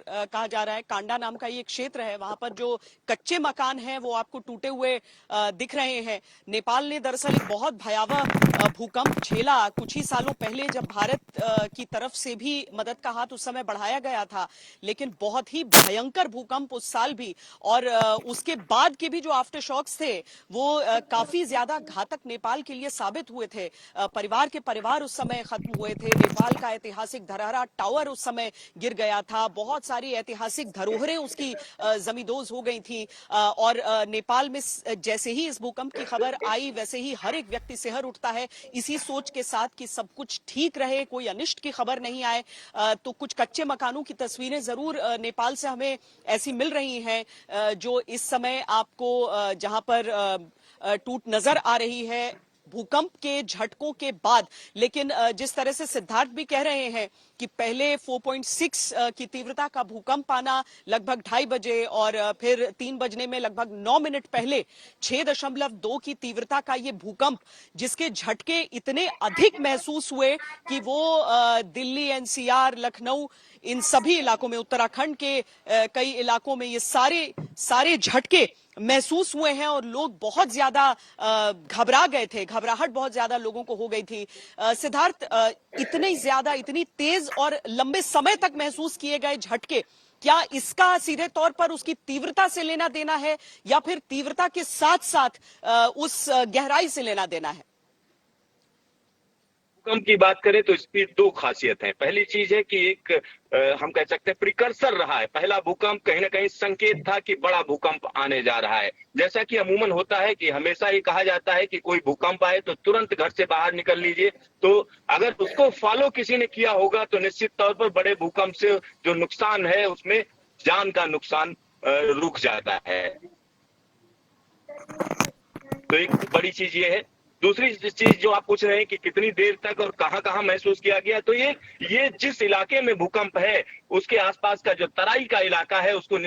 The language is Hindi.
कहा जा रहा है, कांडा नाम का ये क्षेत्र है, वहां पर जो कच्चे मकान हैं वो आपको टूटे हुए दिख रहे हैं। नेपाल ने दरअसल एक बहुत भयावह भूकंप झेला कुछ ही सालों पहले, जब भारत की तरफ से भी मदद का हाथ उस समय बढ़ाया गया था, लेकिन बहुत ही भयंकर भूकंप उस साल भी। और उसके बाद के भी जो आफ्टर शॉक्स थे वो काफी ज्यादा घातक नेपाल के लिए साबित हुए थे। परिवार के परिवार उस समय खत्म हुए थे। नेपाल का ऐतिहासिक धरहरा टावर उस समय गिर गया था। बहुत सारी ऐतिहासिक धरोहरें उसकी जमींदोज हो गई थी। और नेपाल में जैसे ही इस भूकंप की खबर आई, वैसे ही हर एक व्यक्ति सिहर उठता है इसी सोच के साथ कि सब कुछ ठीक रहे, कोई अनिष्ट की खबर नहीं आए। तो कुछ कच्चे मकानों की तस्वीरें जरूर नेपाल से हमें ऐसी मिल रही हैं, जो इस समय आपको जहां पर टूट नजर आ रही है भूकंप के झटकों के बाद। लेकिन जिस तरह से सिद्धार्थ भी कह रहे हैं कि पहले 4.6 की तीव्रता का भूकंप आना लगभग 2:30 बजे, और फिर 3 बजने में लगभग 9 मिनट पहले 6.2 की तीव्रता का ये भूकंप, जिसके झटके इतने अधिक महसूस हुए कि वो दिल्ली, एनसीआर, लखनऊ, इन सभी इलाकों में, उत्तराखंड के कई इलाकों में ये सारे झटके महसूस हुए हैं और लोग बहुत ज्यादा घबरा गए थे। घबराहट बहुत ज्यादा लोगों को हो गई थी। सिद्धार्थ, इतनी ज्यादा, इतनी तेज और लंबे समय तक महसूस किए गए झटके, क्या इसका सीधे तौर पर उसकी तीव्रता से लेना देना है, या फिर तीव्रता के साथ साथ उस गहराई से लेना देना है? भूकंप की बात करें तो इसकी दो खासियत है। पहली चीज है कि एक हम कह सकते हैं प्रिकर्सर रहा है। पहला भूकंप कहीं ना कहीं संकेत था कि बड़ा भूकंप आने जा रहा है। जैसा कि अमूमन होता है कि हमेशा ये कहा जाता है कि कोई भूकंप आए तो तुरंत घर से बाहर निकल लीजिए। तो अगर उसको फॉलो किसी ने किया होगा तो निश्चित तौर पर बड़े भूकंप से जो नुकसान है उसमें जान का नुकसान रुक जाता है। तो एक बड़ी चीज ये है। दूसरी चीज जो आप पूछ रहे हैं कि कितनी देर तक और कहां कहां महसूस किया गया, तो ये जिस इलाके में भूकंप है उसके आसपास का जो तराई का इलाका है उसको